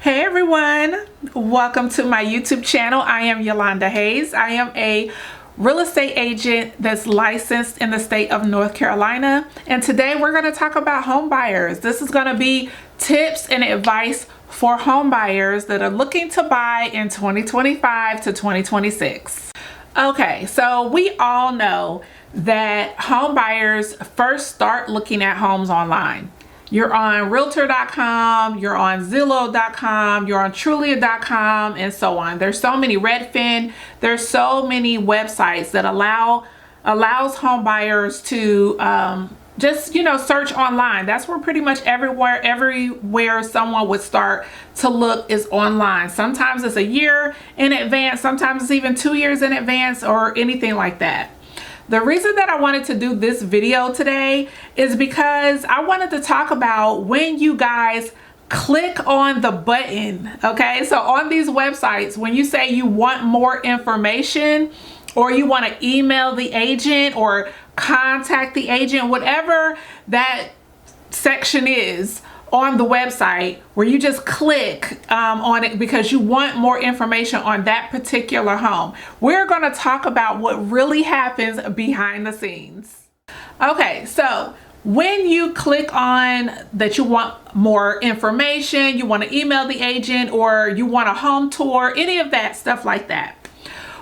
Hey everyone, welcome to my YouTube channel. I am Yolanda Hayes. I am a real estate agent that's licensed in the state of North Carolina, and today we're going to talk about home buyers. This is going to be tips and advice for home buyers that are looking to buy in 2025 to 2026. Okay, so we all know that home buyers first start looking at homes online. You're on realtor.com, you're on Zillow.com, you're on Trulia.com, and so on. There's so many Redfin. There's so many websites that allows home buyers to just search online. That's where pretty much everywhere someone would start to look is online. Sometimes it's a year in advance, sometimes it's even 2 years in advance, or anything like that. The reason that I wanted to do this video today is because I wanted to talk about when you guys click on the button, okay? So on these websites, when you say you want more information or you want to email the agent or contact the agent, whatever that section is on the website, where you just click on it because you want more information on that particular home. We're going to talk about what really happens behind the scenes. Okay, so when you click on that you want more information, you want to email the agent, or you want a home tour, any of that stuff like that,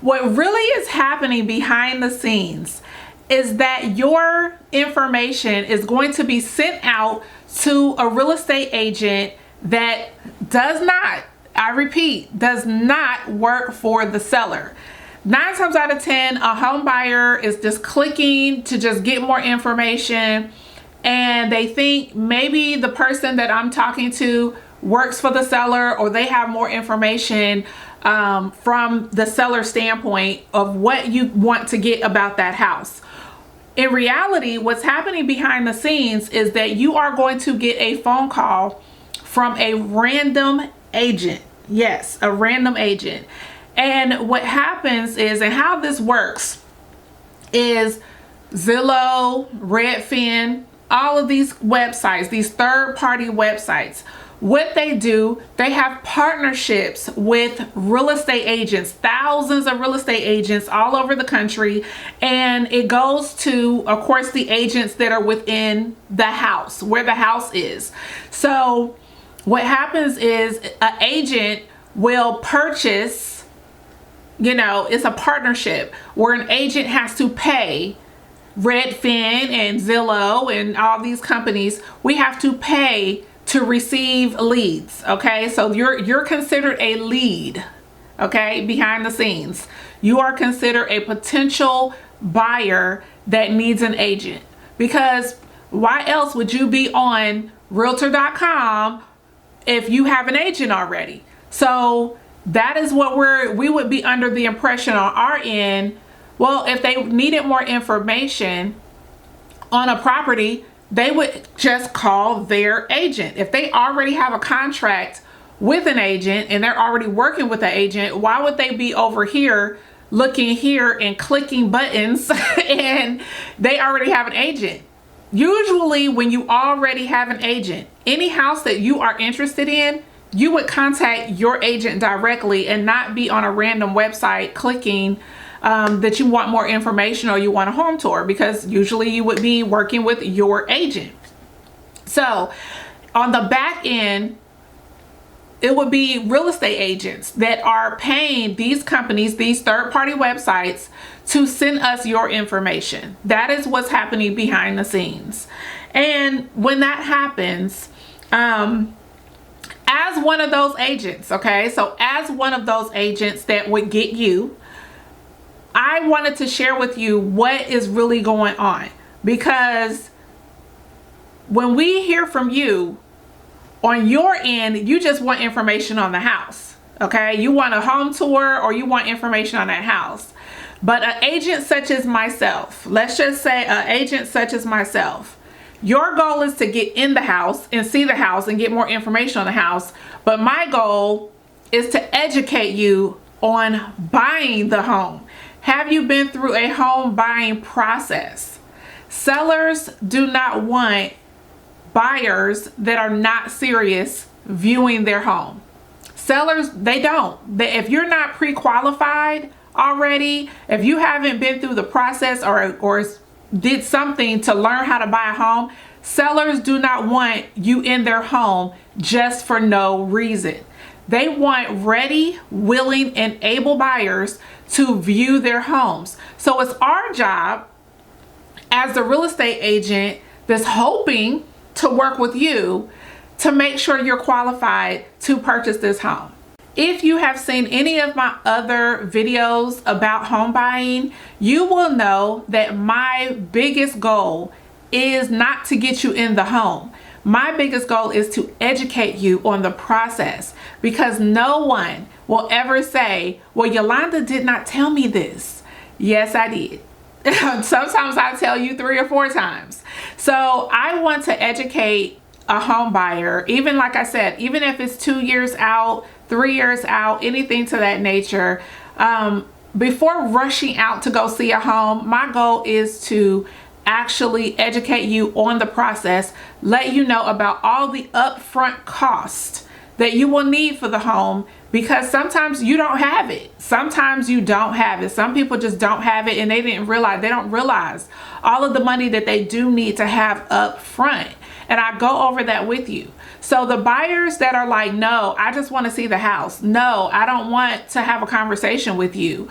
what really is happening behind the scenes is that your information is going to be sent out to a real estate agent that does not, I repeat, does not work for the seller. 9 times out of 10, a home buyer is just clicking to just get more information, and they think maybe the person that I'm talking to works for the seller, or they have more information from the seller standpoint of what you want to get about that house. In reality, what's happening behind the scenes is that you are going to get a phone call from a random agent. Yes, a random agent. And what happens is, and how this works is Zillow, Redfin, all of these websites, these third-party websites, what they do, they have partnerships with real estate agents, thousands of real estate agents all over the country, and it goes to, of course, the agents that are within the house, where the house is. So what happens is an agent will purchase, it's a partnership where an agent has to pay Redfin and Zillow and all these companies. We have to pay to receive leads. Okay, so you're considered a lead. Okay, behind the scenes, you are considered a potential buyer that needs an agent, because why else would you be on realtor.com if you have an agent already? So that is what we would be under the impression on our end. Well, if they needed more information on a property, they would just call their agent. If they already have a contract with an agent and they're already working with an agent, why would they be over here looking here and clicking buttons and they already have an agent? Usually when you already have an agent, any house that you are interested in, you would contact your agent directly and not be on a random website clicking that you want more information or you want a home tour, because usually you would be working with your agent. So on the back end, it would be real estate agents that are paying these companies, these third-party websites, to send us your information. That is what's happening behind the scenes. And when that happens, as one of those agents, okay, so as one of those agents that would get you, I wanted to share with you what is really going on, because when we hear from you on your end, you just want information on the house. Okay, you want a home tour or you want information on that house. But an agent such as myself, let's just say an agent such as myself, your goal is to get in the house and see the house and get more information on the house. But my goal is to educate you on buying the home. Have you been through a home buying process? Sellers do not want buyers that are not serious viewing their home. sellers, they don't. If you're not pre-qualified already, if you haven't been through the process or did something to learn how to buy a home, sellers do not want you in their home just for no reason. They want ready, willing, and able buyers to view their homes. So it's our job as the real estate agent that's hoping to work with you to make sure you're qualified to purchase this home. If you have seen any of my other videos about home buying, you will know that my biggest goal is not to get you in the home. My biggest goal is to educate you on the process, because no one will ever say, well, Yolanda did not tell me this. Yes, I did. Sometimes I tell you 3 or 4 times. So I want to educate a home buyer, even like I said, even if it's 2 years out, 3 years out, anything to that nature. Before rushing out to go see a home, my goal is to actually educate you on the process, let you know about all the upfront costs that you will need for the home, because sometimes you don't have it. Sometimes you don't have it. Some people just don't have it, and they don't realize all of the money that they do need to have up front. And I go over that with you. So the buyers that are like, no, I just want to see the house. No, I don't want to have a conversation with you.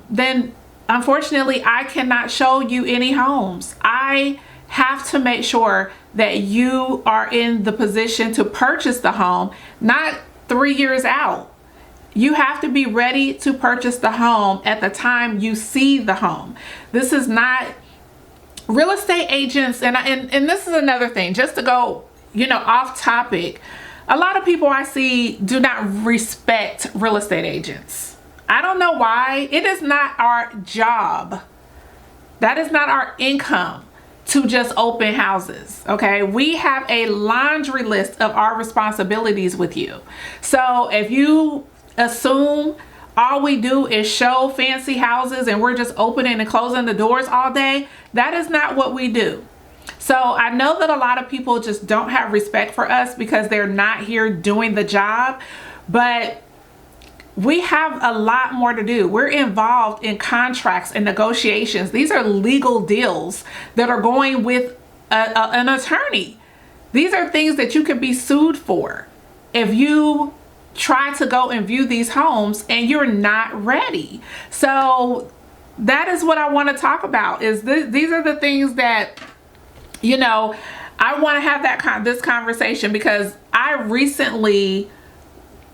Then unfortunately, I cannot show you any homes. I have to make sure that you are in the position to purchase the home, not 3 years out. You have to be ready to purchase the home at the time you see the home. This is not real estate agents. And this is another thing, just to go, off topic. A lot of people I see do not respect real estate agents. I don't know why. It is not our job. That is not our income to just open houses. Okay. We have a laundry list of our responsibilities with you. So if you assume all we do is show fancy houses and we're just opening and closing the doors all day, that is not what we do. So I know that a lot of people just don't have respect for us because they're not here doing the job, but we have a lot more to do. We're involved in contracts and negotiations. These are legal deals that are going with an attorney. These are things that you could be sued for if you try to go and view these homes and you're not ready. So that is what I want to talk about. These are the things that, I want to have this conversation, because I recently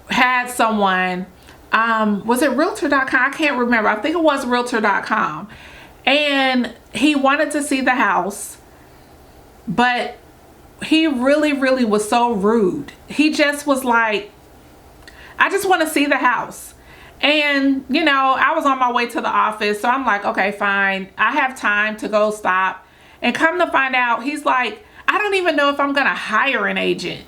had someone, was it realtor.com? I can't remember. I think it was realtor.com. And he wanted to see the house, but he really, really was so rude. He just was like, I just want to see the house. And, I was on my way to the office. So I'm like, okay, fine. I have time to go stop. And come to find out, he's like, I don't even know if I'm going to hire an agent.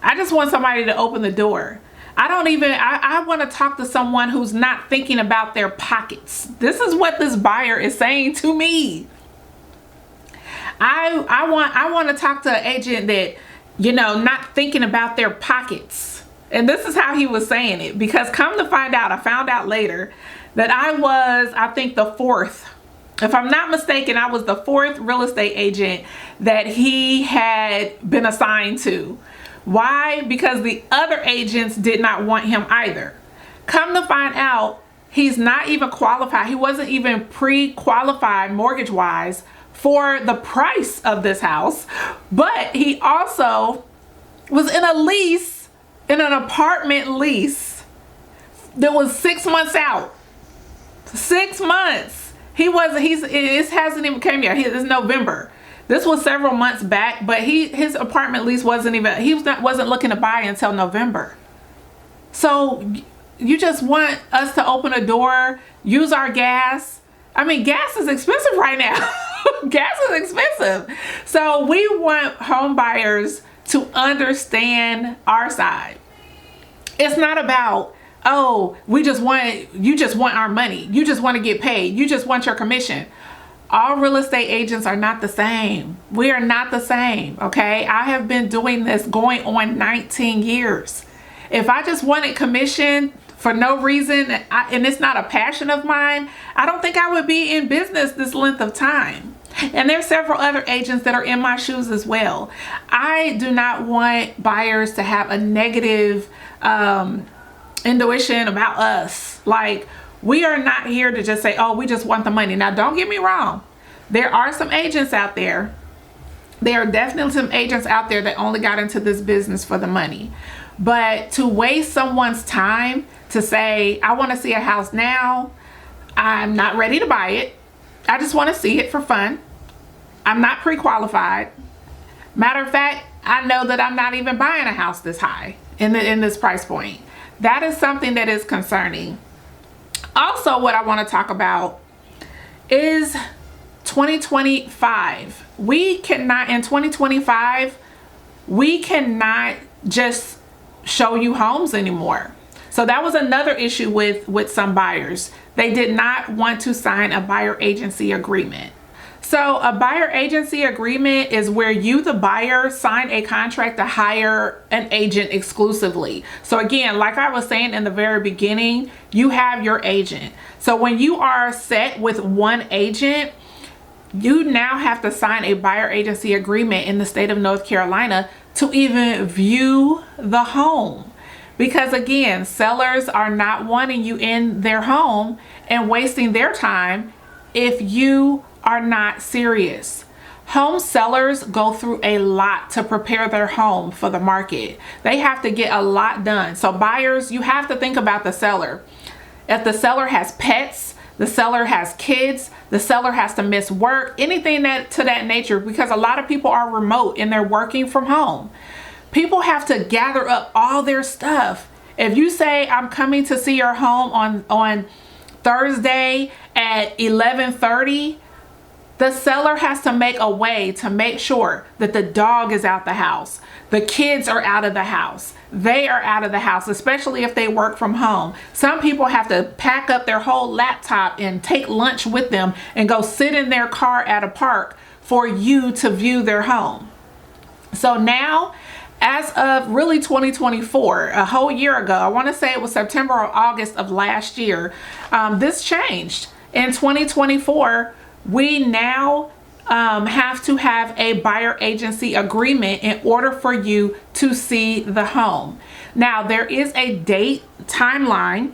I just want somebody to open the door. I want to talk to someone who's not thinking about their pockets. This is what this buyer is saying to me. I want to talk to an agent that, not thinking about their pockets. And this is how he was saying it, because come to find out, I found out later that I think the 4th. If I'm not mistaken, I was the 4th real estate agent that he had been assigned to. Why? Because the other agents did not want him either. Come to find out, he's not even qualified. He wasn't even pre-qualified mortgage-wise for the price of this house. But he also was in an apartment lease that was 6 months out. 6 months. It hasn't even came yet. It's November. This was several months back, but his apartment lease wasn't looking to buy until November. So you just want us to open a door, use our gas. I mean, gas is expensive right now. Gas is expensive. So we want home buyers to understand our side. It's not about, oh, you just want our money. You just want to get paid. You just want your commission. All real estate agents are not the same. We are not the same, okay? I have been doing this going on 19 years. If I just wanted commission for no reason, and it's not a passion of mine, I don't think I would be in business this length of time. And there's several other agents that are in my shoes as well. I do not want buyers to have a negative intuition about us. Like, we are not here to just say, oh, we just want the money. Now, don't get me wrong. There are some agents out there. There are definitely some agents out there that only got into this business for the money. But to waste someone's time to say, I want to see a house now. I'm not ready to buy it. I just want to see it for fun. I'm not pre-qualified. Matter of fact, I know that I'm not even buying a house this high in this price point. That is something that is concerning. Also, what I want to talk about is 2025. We cannot, in 2025, we cannot just show you homes anymore. So that was another issue with some buyers. They did not want to sign a buyer agency agreement. So a buyer agency agreement is where you, the buyer, sign a contract to hire an agent exclusively. So again, like I was saying in the very beginning, you have your agent. So when you are set with one agent, you now have to sign a buyer agency agreement in the state of North Carolina to even view the home. Because again, sellers are not wanting you in their home and wasting their time if you are not serious. Home sellers go through a lot to prepare their home for the market. They have to get a lot done. So buyers, you have to think about the seller. If the seller has pets, the seller has kids, the seller has to miss work, anything to that nature, because a lot of people are remote and they're working from home. People have to gather up all their stuff. If you say, I'm coming to see your home on Thursday at 11:30, the seller has to make a way to make sure that the dog is out the house, the kids are out of the house, they are out of the house, especially if they work from home. Some people have to pack up their whole laptop and take lunch with them and go sit in their car at a park for you to view their home. So now, as of really 2024, a whole year ago, I want to say it was September or August of last year, this changed. In 2024, we now have to have a buyer agency agreement in order for you to see the home. Now, there is a date timeline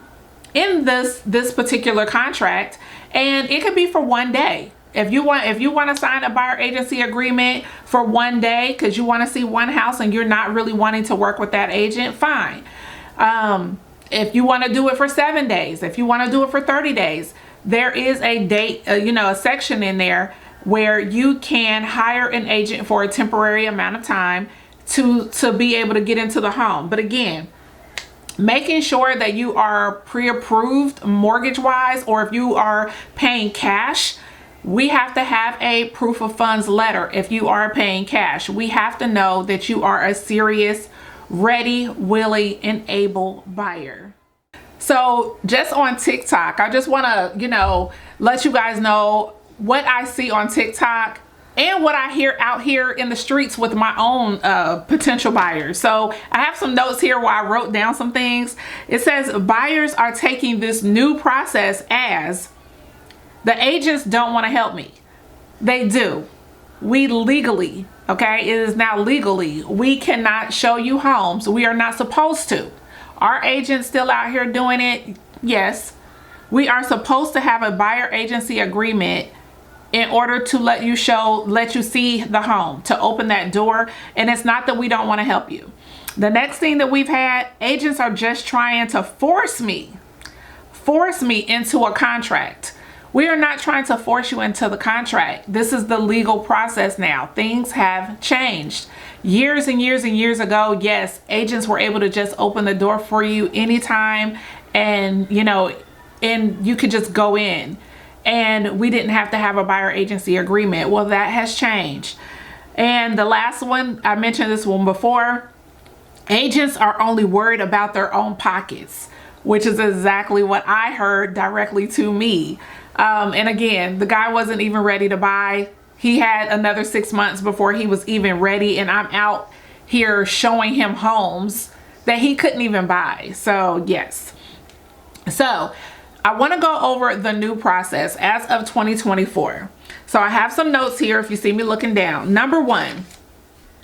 in this particular contract, and it could be for one day. If you want to sign a buyer agency agreement for one day because you want to see one house and you're not really wanting to work with that agent, fine. If you want to do it for 7 days, if you want to do it for 30 days, there is a date, a section in there where you can hire an agent for a temporary amount of time to be able to get into the home. But again, making sure that you are pre-approved mortgage-wise, or if you are paying cash, we have to have a proof of funds letter. If you are paying cash, we have to know that you are a serious, ready, willing, and able buyer. So just on TikTok, I just want to, let you guys know what I see on TikTok and what I hear out here in the streets with my own potential buyers. So I have some notes here where I wrote down some things. It says buyers are taking this new process as the agents don't want to help me. They do. We legally, okay, it is now legally, we cannot show you homes. We are not supposed to. Our agents still out here doing it? Yes. We are supposed to have a buyer agency agreement in order to let you see the home, to open that door. And it's not that we don't want to help you. The next thing that we've had, agents are just trying to force me into a contract. We are not trying to force you into the contract. This is the legal process now. Things have changed. Years and years and years ago, yes, agents were able to just open the door for you anytime, and and you could just go in, and we didn't have to have a buyer agency agreement. Well, that has changed. And the last one, I mentioned this one before, agents are only worried about their own pockets, which is exactly what I heard directly to me. And again, the guy wasn't even ready to buy. He had another 6 months before he was even ready, and I'm out here showing him homes that he couldn't even buy. So yes. So I want to go over the new process as of 2024. So I have some notes here if you see me looking down. Number one,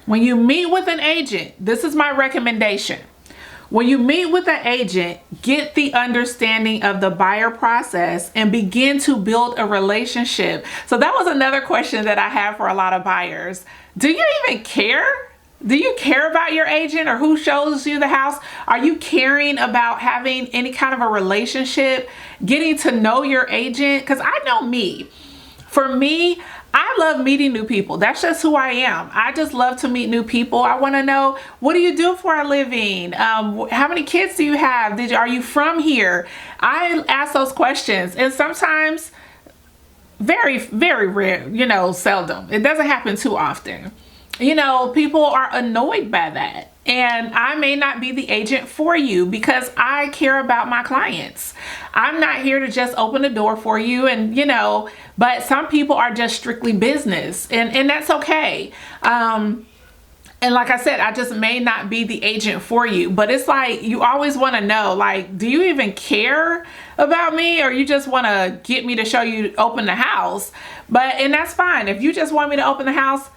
when you meet with an agent, this is my recommendation. When you meet with an agent, get the understanding of the buyer process and begin to build a relationship. So that was another question that I have for a lot of buyers. Do you even care? Do you care about your agent or who shows you the house? Are you caring about having any kind of a relationship, getting to know your agent? Because I know me. For me, I love meeting new people. That's just who I am. I just love to meet new people. I want to know, what do you do for a living? How many kids do you have? Are you from here? I ask those questions, and sometimes very, very rare, seldom. It doesn't happen too often. People are annoyed by that. And I may not be the agent for you because I care about my clients. I'm not here to just open the door for you but some people are just strictly business, and that's okay. And like I said, I just may not be the agent for you, but it's like, you always want to know, like, do you even care about me, or you just want to get me to show you open the house? And that's fine. If you just want me to open the house,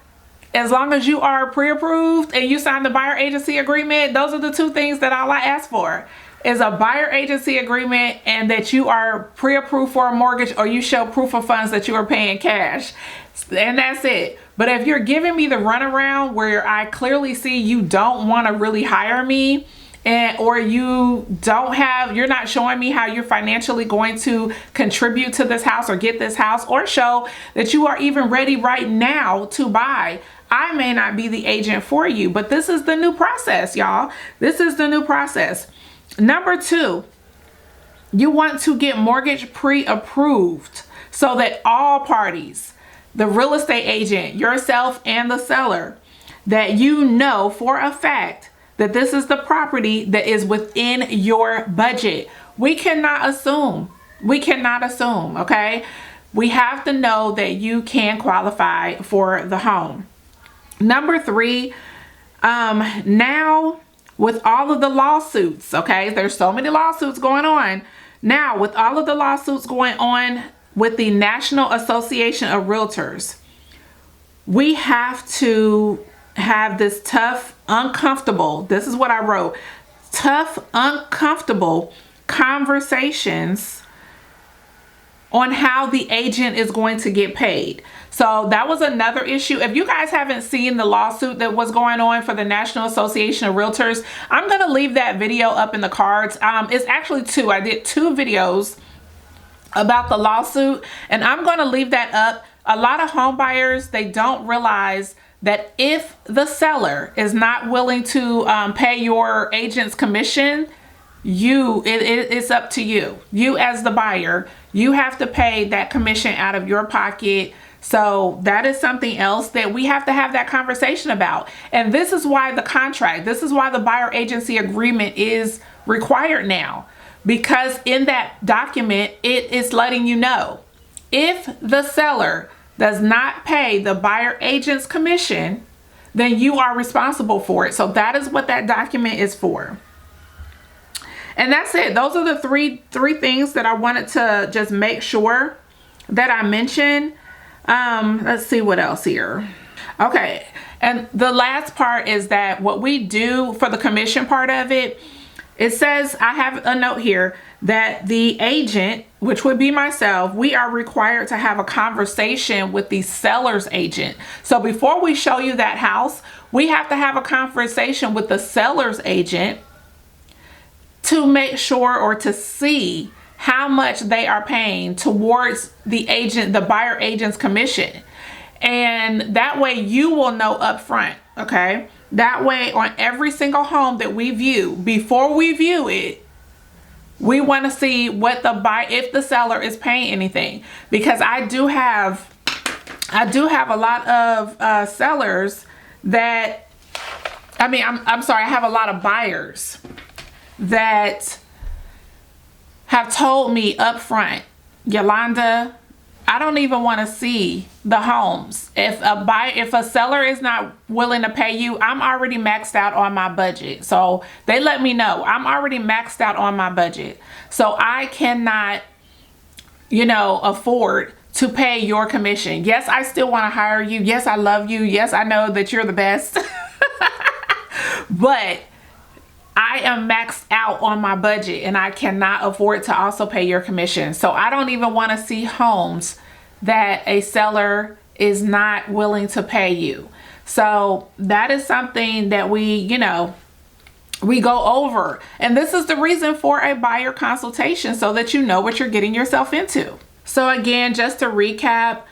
as long as you are pre-approved and you sign the buyer agency agreement, those are the two things that all I ask for, is a buyer agency agreement and that you are pre-approved for a mortgage, or you show proof of funds that you are paying cash. And that's it. But if you're giving me the runaround where I clearly see you don't want to really hire me, or you're not showing me how you're financially going to contribute to this house or get this house, or show that you are even ready right now to buy, I may not be the agent for you. But this is the new process, y'all. This is the new process. Number two, you want to get mortgage pre-approved so that all parties, the real estate agent, yourself, and the seller, that you know for a fact that this is the property that is within your budget. We cannot assume. Okay? We have to know that you can qualify for the home. Number three, now with all of the lawsuits, okay, there's so many lawsuits going on. Now, with all of the lawsuits going on with the National Association of Realtors, we have to have this tough, uncomfortable, this is what I wrote, tough, uncomfortable conversations on how the agent is going to get paid. So that was another issue. If you guys haven't seen the lawsuit that was going on for the National Association of Realtors, I'm going to leave that video up in the cards. It's actually two. I did two videos about the lawsuit, and I'm going to leave that up. A lot of home buyers, they don't realize that if the seller is not willing to pay your agent's commission, it's up to you. You as the buyer, you have to pay that commission out of your pocket. So that is something else that we have to have that conversation about. And this is why the contract, this is why the buyer agency agreement is required now, because in that document, it is letting you know if the seller does not pay the buyer agent's commission, then you are responsible for it. So that is what that document is for. And that's it. Those are the three things that I wanted to just make sure that I mentioned. Let's see what else here. Okay. And the last part is that what we do for the commission part of it, it says, I have a note here that the agent, which would be myself, we are required to have a conversation with the seller's agent. So before we show you that house, we have to have a conversation with the seller's agent to make sure, or to see how much they are paying towards the agent, the buyer agent's commission. And that way you will know up front, okay? That way on every single home that we view, before we view it, we want to see what if the seller is paying anything. Because I do have a lot of sellers that, I'm sorry, I have a lot of buyers that have told me up front, Yolanda, I don't even want to see the homes. If a seller is not willing to pay you, I'm already maxed out on my budget. So they let me know I'm already maxed out on my budget. So I cannot, afford to pay your commission. Yes, I still want to hire you. Yes, I love you. Yes, I know that you're the best. But I am maxed out on my budget and I cannot afford to also pay your commission. So I don't even want to see homes that a seller is not willing to pay you. So that is something that we go over. And this is the reason for a buyer consultation, so that you know what you're getting yourself into. So again, just to recap,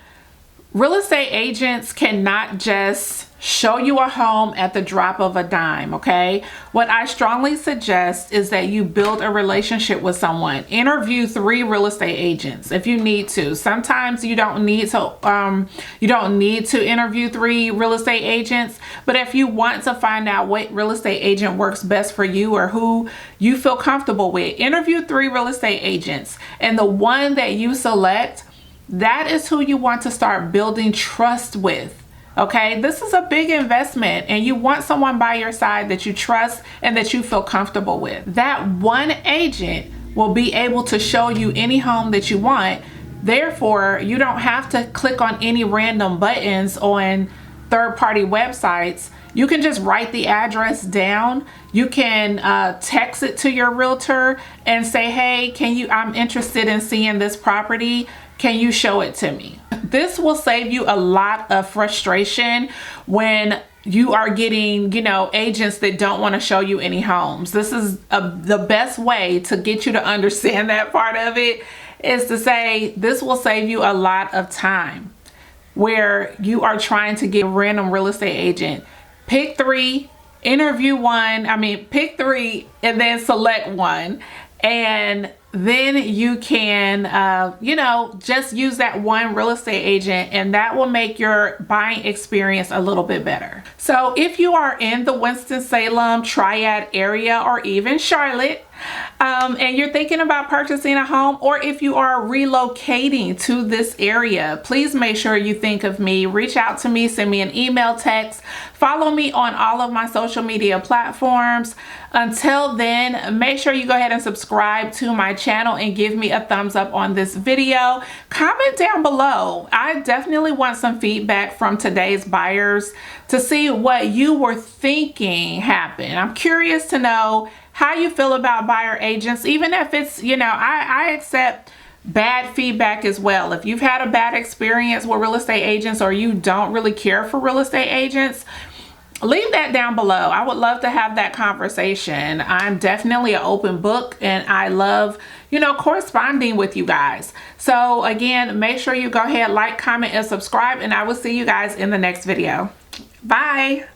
real estate agents cannot just show you a home at the drop of a dime, okay? What I strongly suggest is that you build a relationship with someone. Interview 3 real estate agents if you need to. Sometimes you don't need to interview 3 real estate agents, but if you want to find out what real estate agent works best for you or who you feel comfortable with, interview 3 real estate agents, and the one that you select, that is who you want to start building trust with. Okay, this is a big investment and you want someone by your side that you trust and that you feel comfortable with. That one agent will be able to show you any home that you want. Therefore, you don't have to click on any random buttons on third-party websites. You can just write the address down. You can text it to your realtor and say, hey, I'm interested in seeing this property. Can you show it to me? This will save you a lot of frustration when you are getting, agents that don't want to show you any homes. This is the best way to get you to understand that part of it, is to say this will save you a lot of time where you are trying to get a random real estate agent. Pick 3, interview 1, pick 3 and then select one. And then you can, just use that one real estate agent, and that will make your buying experience a little bit better. So if you are in the Winston-Salem Triad area or even Charlotte, and you're thinking about purchasing a home, or if you are relocating to this area, please make sure you think of me. Reach out to me, send me an email, text, follow me on all of my social media platforms. Until then, make sure you go ahead and subscribe to my channel and give me a thumbs up on this video. Comment down below. I definitely want some feedback from today's buyers to see what you were thinking happened. I'm curious to know how you feel about buyer agents, even if it's, I accept bad feedback as well. If you've had a bad experience with real estate agents or you don't really care for real estate agents, leave that down below. I would love to have that conversation. I'm definitely an open book and I love, corresponding with you guys. So again, make sure you go ahead, like, comment, and subscribe, and I will see you guys in the next video. Bye.